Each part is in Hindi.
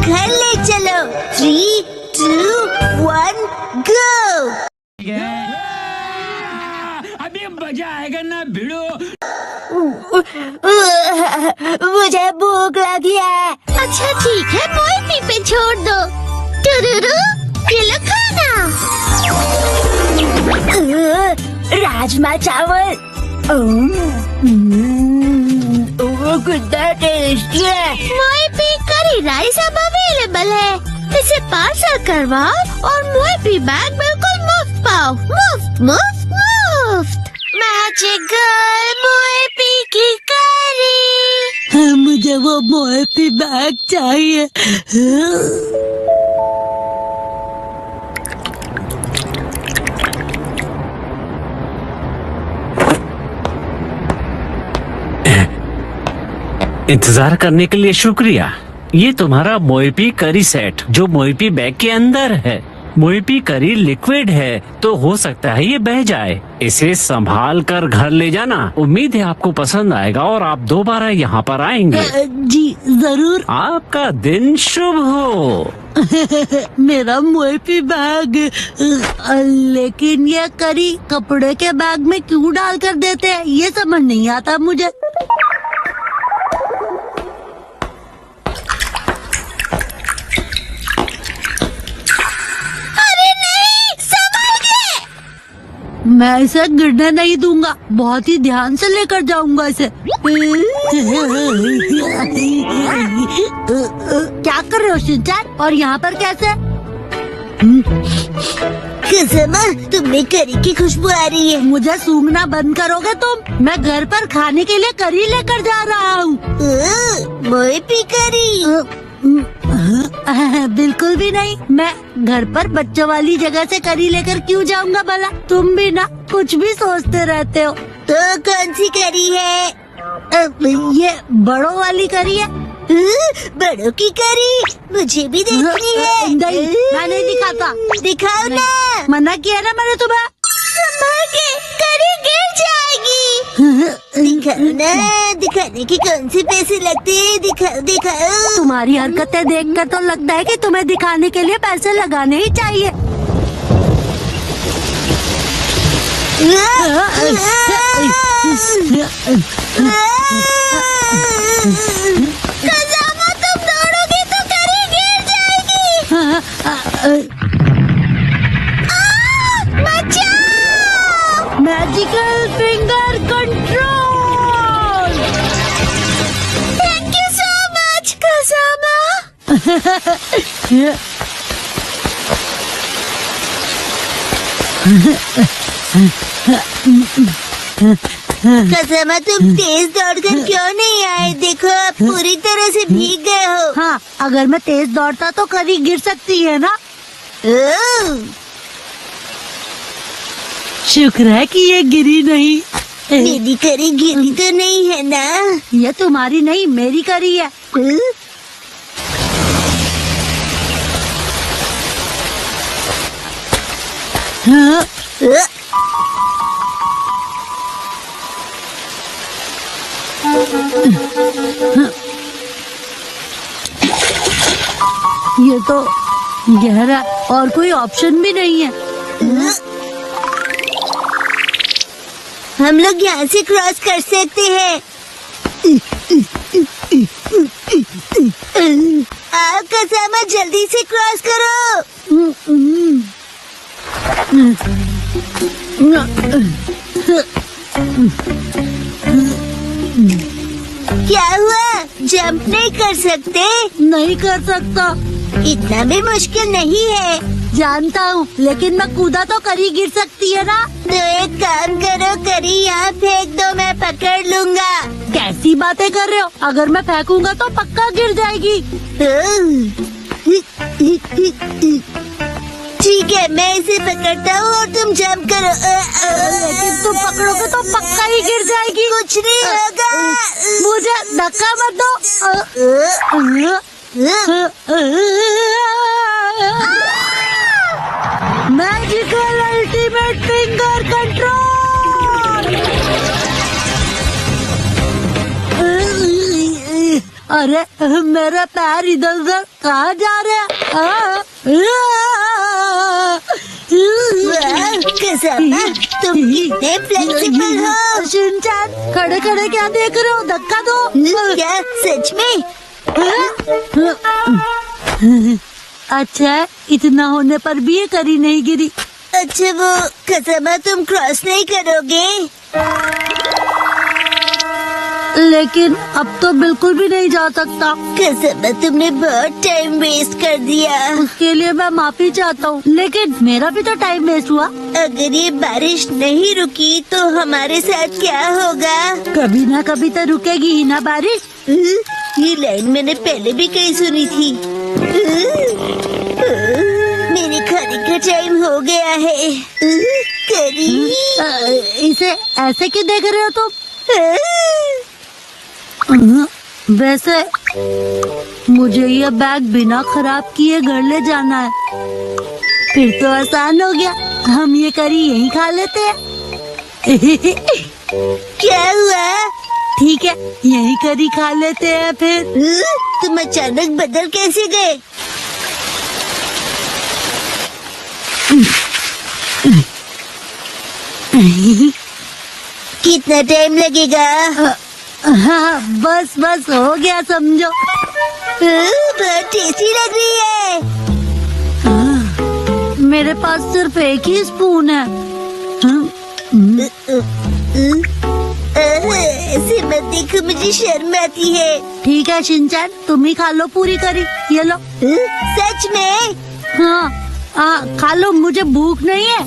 घर ले चलो। 3, 2, 1 गो। अभी मजा आएगा ना भिड़ो। मुझे भूख लगी है। अच्छा ठीक है, मोई पे छोड़ दो। टुरुरु, ये लो खाना। राजमा चावल कितना टेस्टी है। मोई पे करी राइस अब अवेलेबल है। इसे पार्सल करवाओ और मोई पे बैग बिल्कुल मुफ्त पाओ। मुफ्त मुफ्त मुफ्त। मैजिकल मोए पी की करी। मुझे वो मोएपी बैग चाहिए। इंतजार करने के लिए शुक्रिया। ये तुम्हारा मोईपी करी सेट जो मोईपी बैग के अंदर है। मोईपी करी लिक्विड है तो हो सकता है ये बह जाए। इसे संभाल कर घर ले जाना। उम्मीद है आपको पसंद आएगा और आप दोबारा यहाँ पर आएंगे। जी जरूर। आपका दिन शुभ हो। मेरा मोएपी बैग। लेकिन ये करी कपड़े के बैग में क्यों डाल कर देते हैं, ये समझ नहीं आता मुझे। मैं इसे गिरने नहीं दूंगा, बहुत ही ध्यान से लेकर जाऊंगा इसे। क्या कर रहे हो शिनचैन, और यहाँ पर कैसे? कुसुमा, तुम्हें करी की खुशबू आ रही है। मुझे सूंघना बंद करोगे तुम? मैं घर पर खाने के लिए करी लेकर जा रहा हूँ। मोए पी करी। बिल्कुल भी नहीं। मैं घर पर बच्चों वाली जगह से करी लेकर क्यों जाऊंगा भला? तुम भी ना कुछ भी सोचते रहते हो। तो कौन सी करी है? ये बड़ों वाली करी है। बड़ों की करी मुझे भी देखनी है। नहीं, मैं नहीं दिखाता। दिखाओ ना। मना किया ना मैंने तुम्हें। संभाल के, करी गिर जाएगी। दिखाओ ना, दिखाने के कौन से पैसे लगते हैं? दिखाओ दिखाओ। तुम्हारी हरकतें देखकर तो लगता है कि तुम्हें दिखाने के लिए पैसे लगाने ही चाहिए। खजामा, तुम दौड़ोगे तो करी गिर जाएगी। बचाओ! Magical finger control. Thank you so much Khajama. Khajama, तुम तेज दौड़कर क्यों नहीं आए? देखो आप पूरी तरह से भीग गए हो। हाँ, अगर मैं तेज दौड़ता तो करी गिर सकती है ना। शुक्र है कि ये गिरी नहीं। मेरी करी गिरी तो नहीं है ना? ये तुम्हारी नहीं, मेरी करी है। हाँ? ये तो गहरा और कोई ऑप्शन भी नहीं है। हम लोग यहाँ से क्रॉस कर सकते हैं। आओ खजामा, जल्दी से क्रॉस करो। क्या हुआ? जंप नहीं कर सकते? नहीं कर सकता। इतना भी मुश्किल नहीं है। जानता हूँ, लेकिन मैं कूदा तो करी गिर सकती है ना। तो एक काम करो, करी यहाँ फेंक दो, मैं पकड़ लूंगा। कैसी बातें कर रहे हो? अगर मैं फेंकूंगा तो पक्का गिर जाएगी। ठीक है, मैं इसे पकड़ता हूँ और तुम जंप करो। लेकिन तुम पकड़ोगे तो पक्का ही गिर जाएगी। कुछ नहीं होगा। मुझे धक्का मत दो। Magical ultimate finger control. अरे मेरा पैर इधर उधर कहाँ जा रहे हैं? वाह, कसमा, तुम कितने फ्लेक्सिबल हो। शिनचैन, खड़े खड़े क्या देख रहे हो? धक्का दो। क्या सच में? अच्छा, इतना होने पर भी ये करी नहीं गिरी। अच्छा वो कसमा, तुम क्रॉस नहीं करोगे? लेकिन अब तो बिल्कुल भी नहीं जा सकता। कसमा, तुमने बहुत टाइम वेस्ट कर दिया। उसके लिए मैं माफी चाहता हूँ, लेकिन मेरा भी तो टाइम वेस्ट हुआ। अगर ये बारिश नहीं रुकी तो हमारे साथ क्या होगा? कभी ना कभी तो रुकेगी ही ना बारिश। ये लाइन मैंने पहले भी कहीं सुनी थी। मेरे खाने का टाइम हो गया है। करी। इसे ऐसे क्यों देख रहे हो तुम? वैसे मुझे ये बैग बिना खराब किए घर ले जाना है। फिर तो आसान हो गया, हम ये करी यहीं खा लेते हैं। क्या हुआ? ठीक है, यहीं करी खा लेते हैं फिर। तुम अचानक बदल कैसे गए? कितना टाइम लगेगा? हाँ, बस बस हो गया समझो। बहुत टेस्टी लग रही है। मेरे पास सिर्फ एक ही स्पून है। ऐसे मत देखो, मुझे शर्म आती है। ठीक है शिनचैन, तुम ही खा लो पूरी करी। ये लो। सच में? हाँ, खा लो, मुझे भूख नहीं है।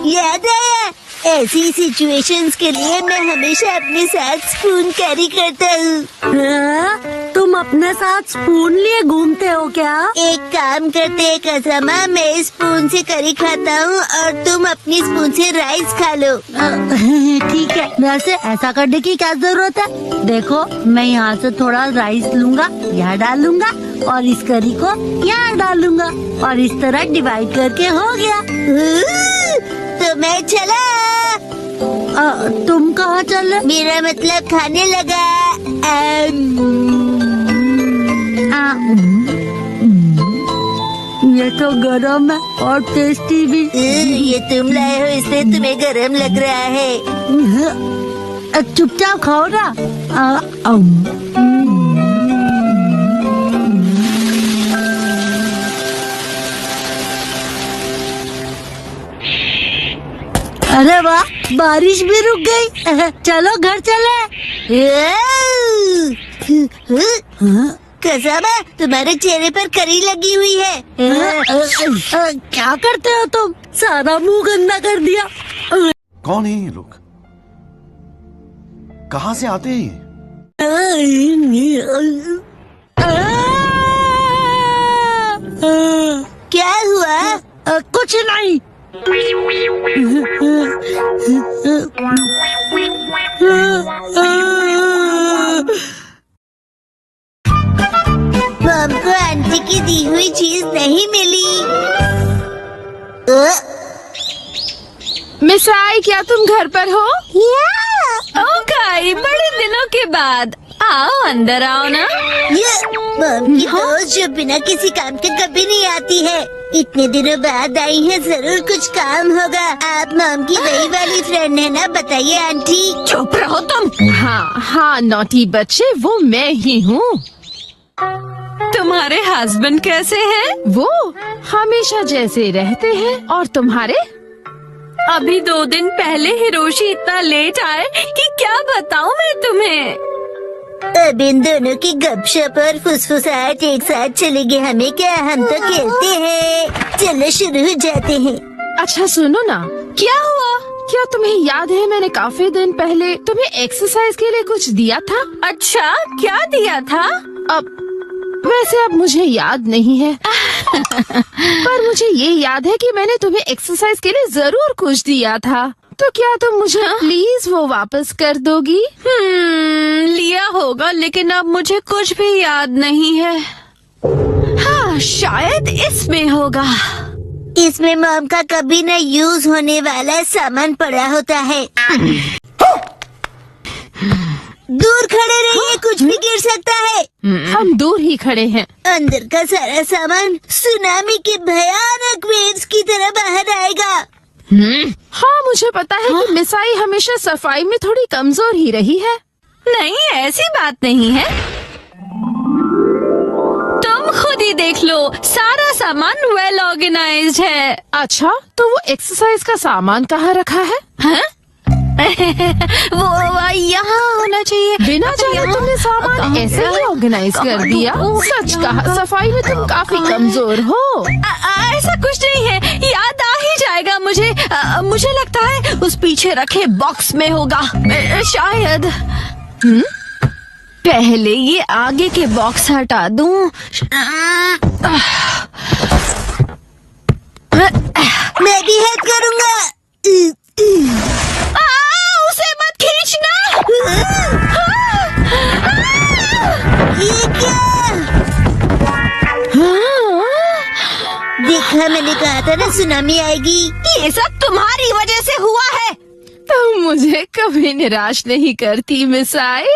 याद आया, ऐसी सिचुएशंस के लिए मैं हमेशा अपने साथ स्पून कैरी करता हूँ। तुम अपने साथ स्पून लिए घूमते हो क्या? एक काम करते हैं कसमा, मैं स्पून से करी खाता हूँ और तुम अपनी स्पून से राइस खा लो। ठीक है, वैसे ऐसा करने की क्या जरूरत है? देखो, मैं यहाँ से थोड़ा राइस लूंगा, यहाँ डालूंगा और इस करी को यहाँ डालूंगा और इस तरह डिवाइड करके हो गया। तो मैं चला। तुम कहाँ चल रहे? मेरा मतलब खाने लगा। ये तो गरम है और टेस्टी भी। ये तुम लाए हो इसलिए तुम्हें गरम लग रहा है। चुपचाप खाओ ना। अरे वाह, बारिश भी रुक गई। चलो घर चले। कसमा, तुम्हारे चेहरे पर करी लगी हुई है। क्या करते हो तुम? सारा मुंह गंदा कर दिया। कौन है ये लोग? कहाँ से आते हैं ये? क्या हुआ? कुछ नहीं। मम को आंटी की दी हुई चीज नहीं मिली। मिस आई, क्या तुम घर पर हो? ओ काई, बड़े दिनों के बाद। आओ, अंदर आओ ना। ये मम की दोस्त जो बिना किसी काम के कभी नहीं आती है, इतने दिनों बाद आई है, जरूर कुछ काम होगा। आप मम की वही वाली फ्रेंड है ना? बताइए आंटी। चुप रहो तुम। हाँ, नॉटी बच्चे, वो मैं ही हूँ। तुम्हारे हस्बैंड कैसे हैं? वो हमेशा जैसे रहते हैं। और तुम्हारे? अभी 2 दिन पहले हिरोशी इतना लेट आए कि क्या बताऊं मैं तुम्हें। अब इन दोनों की गपशप और फुसफुसाहट एक साथ चलेगी, हमें क्या, हम तो खेलते हैं। चलो शुरू हो जाते हैं। अच्छा सुनो ना, क्या हुआ? क्या तुम्हें याद है मैंने काफी दिन पहले तुम्हें एक्सरसाइज के लिए कुछ दिया था? अच्छा, क्या दिया था? वैसे अब मुझे याद नहीं है। पर मुझे ये याद है कि मैंने तुम्हें एक्सरसाइज के लिए जरूर कुछ दिया था। तो क्या तुम मुझे प्लीज वो वापस कर दोगी? लिया होगा, लेकिन अब मुझे कुछ भी याद नहीं है। हाँ, शायद इसमें होगा। इसमें मॉम का कभी न यूज होने वाला सामान पड़ा होता है। हम दूर ही खड़े हैं। अंदर का सारा सामान सुनामी के भयानक वेव्स की तरह बाहर आएगा। हाँ, मुझे पता है कि मिसाई हमेशा सफाई में थोड़ी कमजोर ही रही है। नहीं, ऐसी बात नहीं है। तुम खुद ही देख लो, सारा सामान वेल ऑर्गेनाइज्ड है। अच्छा, तो वो एक्सरसाइज का सामान कहाँ रखा है? हाँ? वो यहाँ होना चाहिए। बिना जाने तुमने सामान ऐसे ही ऑर्गेनाइज कर दिया। सच कहा, सफाई में तुम काफी कमजोर हो। ऐसा कुछ नहीं है, याद आ ही जाएगा मुझे। मुझे लगता है उस पीछे रखे बॉक्स में होगा, शायद। पहले ये आगे के बॉक्स हटा दूं। मैं भी हेल्प करूँगा। उसे मत खींचना। ये क्या? देखा, मैंने कहा था ना सुनामी आएगी। ये सब तुम्हारी वजह से हुआ है। तुम मुझे कभी निराश नहीं करती मिसाई।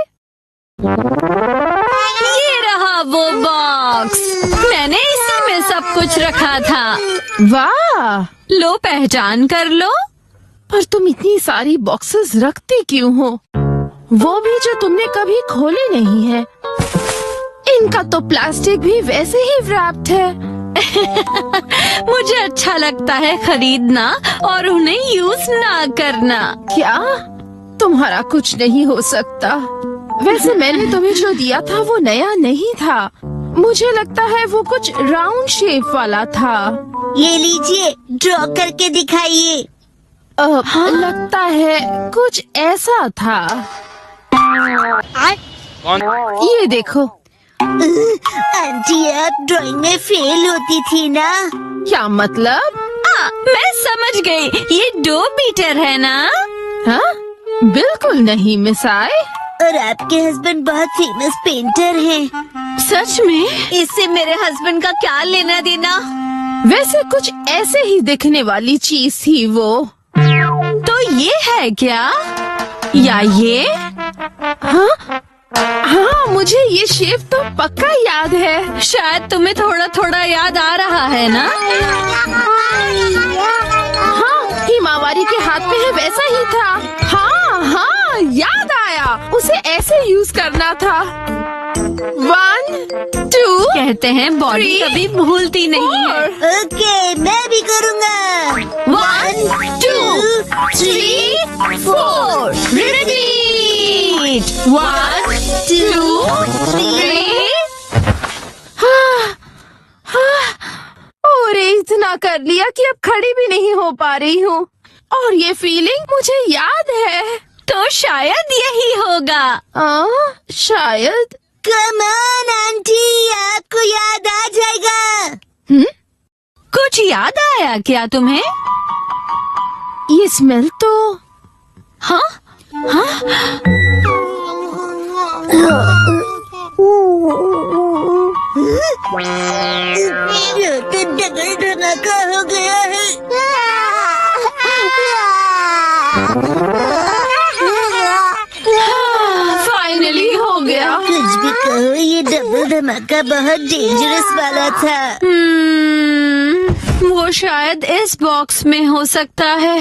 ये रहा वो बॉक्स, मैंने इसी में सब कुछ रखा था। वाह, लो, पहचान कर लो। पर तुम इतनी सारी बॉक्सेस रखती क्यों हो? वो भी जो तुमने कभी खोले नहीं है। इनका तो प्लास्टिक भी वैसे ही व्रैप्ड है। मुझे अच्छा लगता है खरीदना और उन्हें यूज ना करना। क्या? तुम्हारा कुछ नहीं हो सकता। वैसे मैंने तुम्हें जो दिया था वो नया नहीं था। मुझे लगता है वो कुछ राउंड शेप वाला था। ये लीजिए, ड्रॉ करके दिखाइए। लगता है कुछ ऐसा था। ये देखो। आंटी, आप ड्राइंग में फेल होती थी ना? क्या मतलब? मैं समझ गई, ये डो बीटर है ना? हाँ? बिल्कुल नहीं मिसाई। और आपके हस्बैंड बहुत फेमस पेंटर हैं। सच में? इससे मेरे हस्बैंड का क्या लेना देना? वैसे कुछ ऐसे ही दिखने वाली चीज थी वो। तो ये है क्या? या ये? हाँ, मुझे ये शेप तो पक्का याद है। शायद तुम्हें थोड़ा थोड़ा याद आ रहा है ना? हाँ, हिमावारी के हाथ में है वैसा ही था। हाँ, याद आया। उसे ऐसे यूज करना था। 1, 2, कहते हैं बॉडी 3, कभी भूलती नहीं है। 4। ओके, मैं भी करूँगा। 1, 2, 3, 4। रिपीट। 1, 2, 3। और इतना कर लिया कि अब खड़ी भी नहीं हो पा रही हूँ। और ये फीलिंग मुझे याद है। तो शायद यही होगा। शायद। कम ऑन आंटी, आपको याद आ जाएगा। कुछ याद आया क्या तुम्हें? ये स्मेल तो। हाँ? ये तो डबल धमाका हो गया है। फाइनली हो गया। कुछ भी कहो, ये डबल धमाका बहुत डेंजरस वाला था। वो शायद इस बॉक्स में हो सकता है।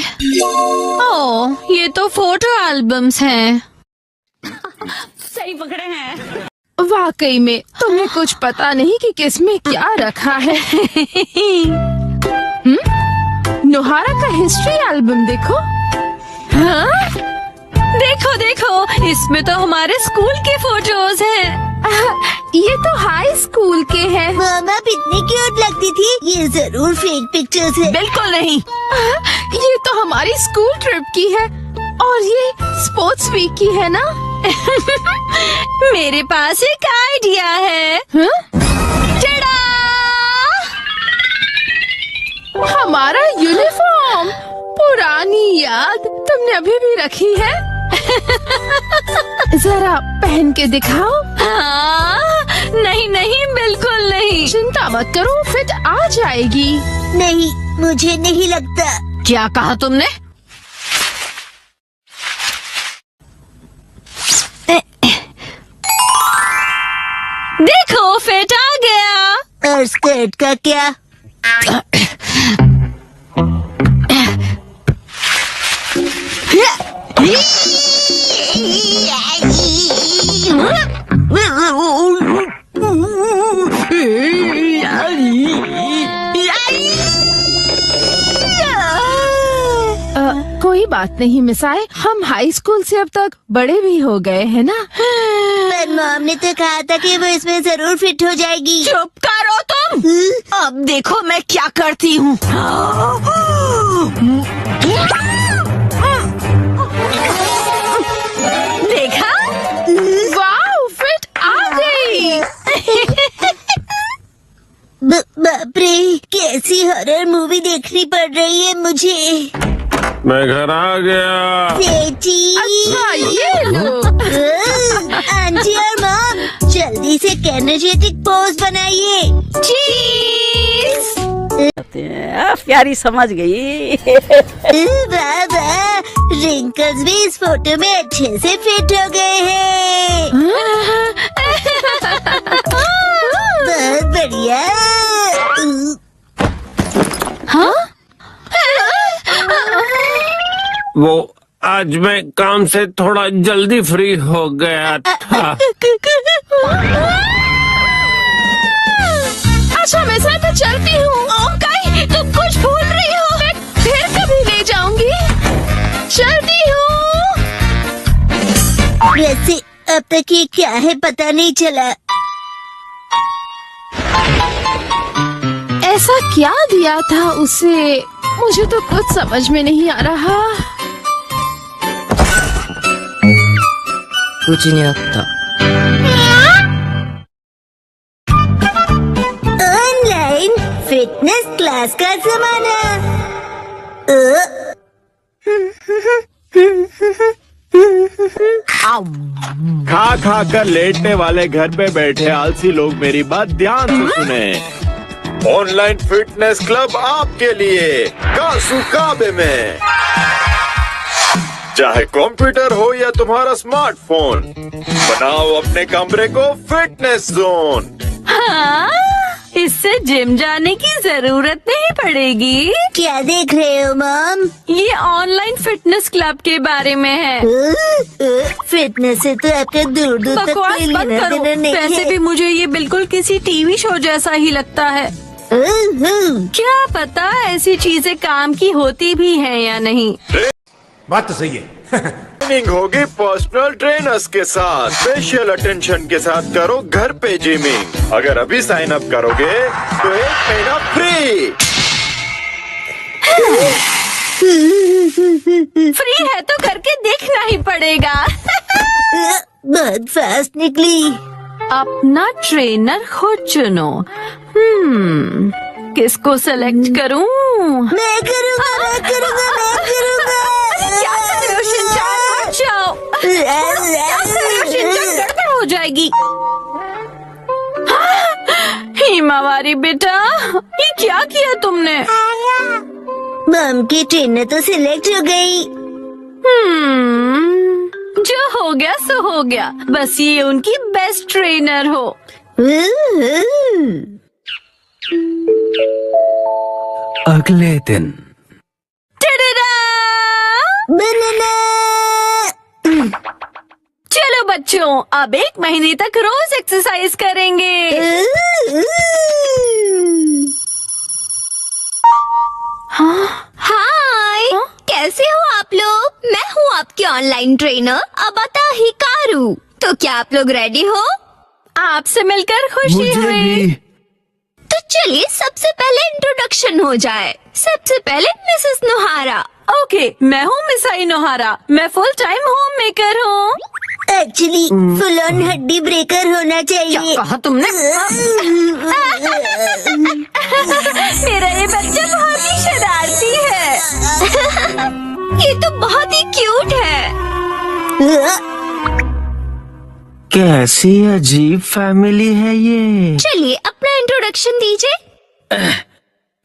ओह, ये तो फोटो एल्बम्स हैं। सही पकड़े हैं। वाकई में तुम्हें कुछ पता नहीं कि किसमें क्या रखा है। नोहारा का हिस्ट्री एल्बम देखो। हाँ? देखो देखो, इसमें तो हमारे स्कूल के फोटोज हैं। ये तो हाई स्कूल के हैं। मामा इतनी क्यूट लगती थी। ये जरूर फेक पिक्चर्स है। बिल्कुल नहीं। ये तो हमारी स्कूल ट्रिप की है। और ये स्पोर्ट्स वीक की है ना? मेरे पास एक आइडिया है। टड़ा! हमारा यूनिफॉर्म। पुरानी याद तुमने अभी भी रखी है? जरा पहन के दिखाओ। नहीं नहीं, बिल्कुल नहीं। चिंता मत करो, फिट आ जाएगी। नहीं, मुझे नहीं लगता। क्या कहा तुमने? और स्कर्ट का क्या? कोई बात नहीं मिसाए, हम हाई स्कूल से अब तक बड़े भी हो गए हैं ना। पर मॉम ने तो कहा था कि वो इसमें जरूर फिट हो जाएगी। चुप करो तुम। अब देखो मैं क्या करती हूँ। देखा? वाओ, फिट आ गई। बाप रे, कैसी हॉरर मूवी देखनी पड़ रही है मुझे। मैं घर आ गया। सेठी। अच्छा ये लो। आंटी और मॉम, जल्दी से एनर्जेटिक पोज बनाइए। प्यारी समझ गई। वाह वाह, रिंकल्स भी इस फोटो में अच्छे से फिट हो गए हैं। बहुत बढ़िया। वो आज मैं काम से थोड़ा जल्दी फ्री हो गया था। अच्छा मैं चलती हूँ। ओके, तुम कुछ भूल रही हो। मैं फिर कभी ले जाऊंगी। चलती हूँ। वैसे अब तक ये क्या है पता नहीं चला। ऐसा क्या दिया था उसे, मुझे तो कुछ समझ में नहीं आ रहा। कुछ नहीं आता। ऑनलाइन फिटनेस क्लास का जमाना। खा खा कर लेटने वाले घर पे बैठे आलसी लोग मेरी बात ध्यान से सुने। ऑनलाइन फिटनेस क्लब आपके लिए कासू काबे में। चाहे कंप्यूटर हो या तुम्हारा स्मार्टफोन, बनाओ अपने कमरे को फिटनेस जोन। हाँ, इससे जिम जाने की जरूरत नहीं पड़ेगी। क्या देख रहे हो मॉम? ये ऑनलाइन फिटनेस क्लब के बारे में है। फिटनेस से तो आपका दूर दूर तक बकवास कोई बंद लेना करो। देना नहीं वैसे है। भी मुझे ये बिल्कुल किसी टीवी शो जैसा ही लगता है। क्या पता ऐसी चीजें काम की होती भी हैं या नहीं। बात तो सही है। ट्रेनिंग होगी पर्सनल ट्रेनर्स के साथ। स्पेशल अटेंशन के साथ करो घर पे जिमिंग। अगर अभी साइन अप करोगे तो 1 महीना फ्री। फ्री है तो करके देखना ही पड़ेगा। बहुत फास्ट निकली। अपना ट्रेनर खुद चुनो। किसको सेलेक्ट करूं? मैं करूँगा, मैं करूँगा, मैं करूँगा। क्या कर रहे हो शिनचान? हट जाओ। क्या कर रहे हो शिनचान? गड़बड़ हो जाएगी। हिमावारी बेटा, ये क्या किया तुमने? मॉम की ट्रेनर तो सिलेक्ट हो गई। जो हो गया सो हो गया। बस ये उनकी बेस्ट ट्रेनर हो। अगले दिन टडडा! बनाना। चलो बच्चों, अब 1 महीने तक रोज एक्सरसाइज करेंगे। हाय, कैसे हो आप लोग? मैं हूँ आपकी ऑनलाइन ट्रेनर अबाता हिकारू। तो क्या आप लोग रेडी हो? आपसे मिलकर खुशी हुई। तो चलिए सबसे पहले इंट्रोडक्शन हो जाए। सबसे पहले मिसेस नोहारा। ओके, मैं हूँ मिसाई नोहारा। मैं फुल टाइम होम मेकर हूँ। एक्चुअली फुल ऑन हड्डी ब्रेकर होना चाहिए। कहा तुमने? मेरा ये बच्चा बहुत ही शरारती है। ये तो बहुत ही क्यूट है। कैसी अजीब फैमिली है ये। चलिए अपना इंट्रोडक्शन दीजिए।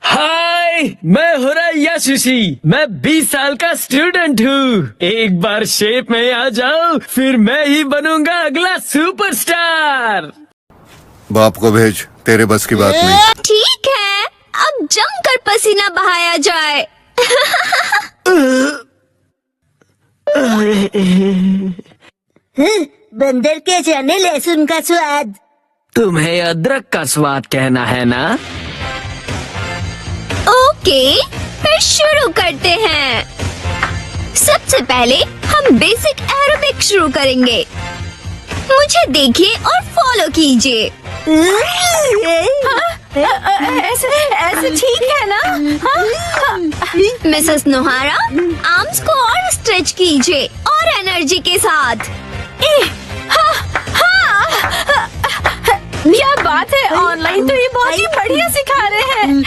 हाय, मैं हुरा यासुशी। मैं 20 साल का स्टूडेंट हूँ। एक बार शेप में आ जाओ, फिर मैं ही बनूंगा अगला सुपरस्टार। बाप को भेज, तेरे बस की बात नहीं। ठीक है, अब जमकर पसीना बहाया जाए। बंदर के जाने लहसुन का स्वाद। तुम्हें अदरक का स्वाद कहना है ना? ओके, फिर शुरू करते हैं। सबसे पहले हम बेसिक एरोबिक शुरू करेंगे। मुझे देखिए और फॉलो कीजिए। ऐसे ठीक है ना? मिसेस नोहारा, आर्म्स को और स्ट्रेच कीजिए और एनर्जी के साथ। क्या बात है, ऑनलाइन तो ये बहुत ही बढ़िया सिखा रहे हैं।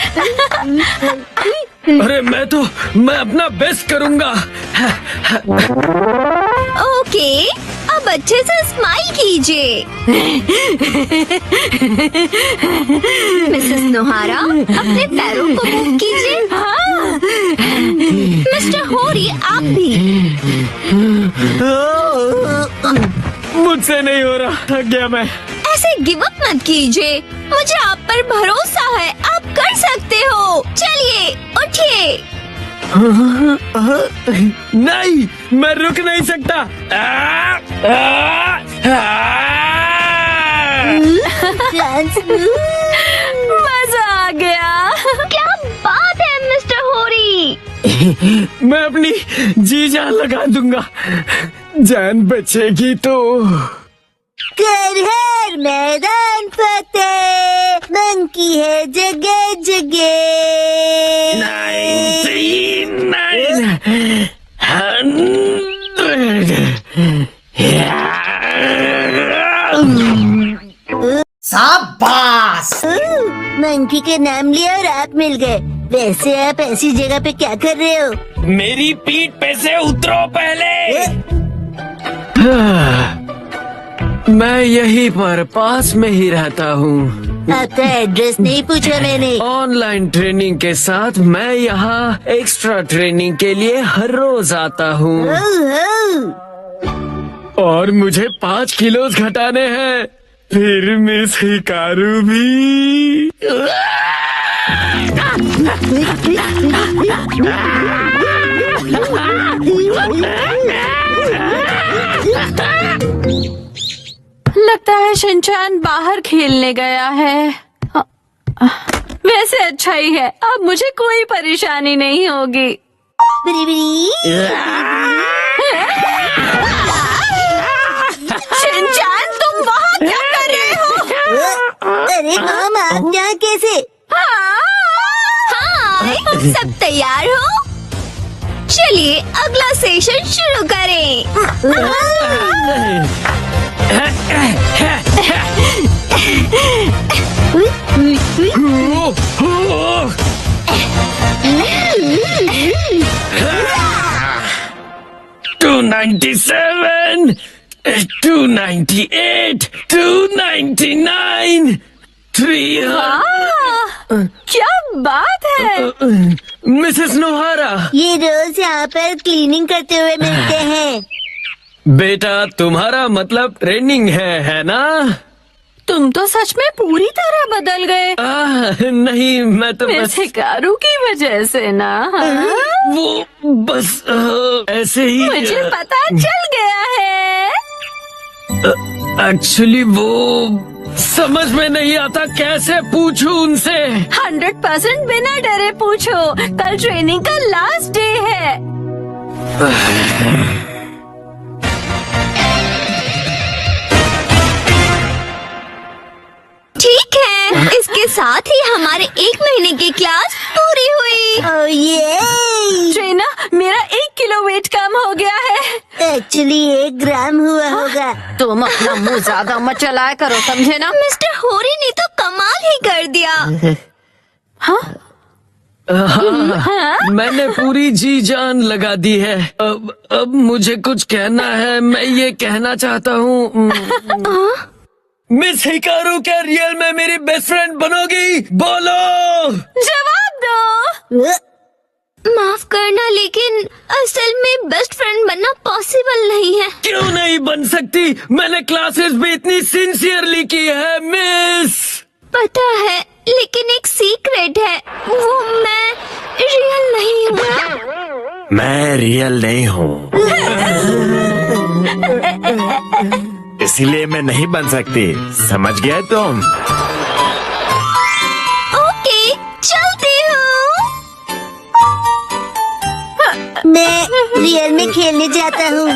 अरे मैं अपना बेस्ट करूंगा। ओके, अब अच्छे से स्माइल कीजिए। मिसेस नोहारा, अपने पैरों को मूव कीजिए। मिस्टर होरी, आप भी। मुझसे नहीं हो रहा, थक गया मैं। ऐसे गिव अप मत कीजिए, मुझे आप पर भरोसा है, आप कर सकते हो। चलिए उठिए। नहीं, मैं रुक नहीं सकता। मजा आ गया। क्या बात है मिस्टर होरी। मैं अपनी जी जान लगा दूंगा, जान बचेगी तो। कर हर मैदान फतेह, मंकी है जगह जगह। 99 शाबाश। मंकी के नाम लिया और आप मिल गए। वैसे आप ऐसी जगह पे क्या कर रहे हो? मेरी पीठ पे से उतरो पहले। मैं यहीं पर पास में ही रहता हूँ। आपका एड्रेस नहीं पूछा मैंने। ऑनलाइन ट्रेनिंग के साथ मैं यहाँ एक्स्ट्रा ट्रेनिंग के लिए हर रोज आता हूँ और मुझे 5 किलो घटाने हैं। फिर मिस हिकारू भी। लगता है शिनचैन बाहर खेलने गया है। वैसे अच्छा ही है, अब मुझे कोई परेशानी नहीं होगी। शिनचैन, तुम वहाँ क्या कर रहे हो? अरे मॉम, आप यहाँ कैसे? हाय, सब तैयार हो? चलिए अगला सेशन शुरू करें। $297, $298, $299, क्या बात है? मिसेस नोहारा, ये रोज यहाँ पर क्लीनिंग करते हुए मिलते हैं। बेटा तुम्हारा मतलब ट्रेनिंग है ना? तुम तो सच में पूरी तरह बदल गए। नहीं, मैं तो बस हिकारू की वजह से ना। वो बस ऐसे ही। मुझे पता चल गया है। एक्चुअली वो समझ में नहीं आता, कैसे पूछूं उनसे। 100% बिना डरे पूछो, कल ट्रेनिंग का लास्ट डे है। ठीक है, इसके साथ ही हमारे 1 महीने की क्लास पूरी हुई। ये ट्रेना, मेरा 1 किलो वेट कम हो गया है। एक्चुअली 1 ग्राम हुआ होगा। तुम अपना मुंह ज्यादा मत चलाया करो, समझे ना? मिस्टर होरी ने तो कमाल ही कर दिया। हाँ, मैंने पूरी जी जान लगा दी है। अब मुझे कुछ कहना है। मैं ये कहना चाहता हूँ, मिस हिकारू क्या रियल में मेरी बेस्ट फ्रेंड बनोगी? बोलो। जवाब दो। माफ करना, लेकिन असल में बेस्ट फ्रेंड बनना पॉसिबल नहीं है। क्यों नहीं बन सकती? मैंने क्लासेस भी इतनी सिंसियरली की है मिस। पता है, लेकिन एक सीक्रेट है, वो मैं रियल नहीं हूँ। मैं रियल नहीं हूँ, इसीलिए मैं नहीं बन सकती। समझ गए तुम? ओके, चलती हूँ। मैं रियल में खेलने जाता हूँ।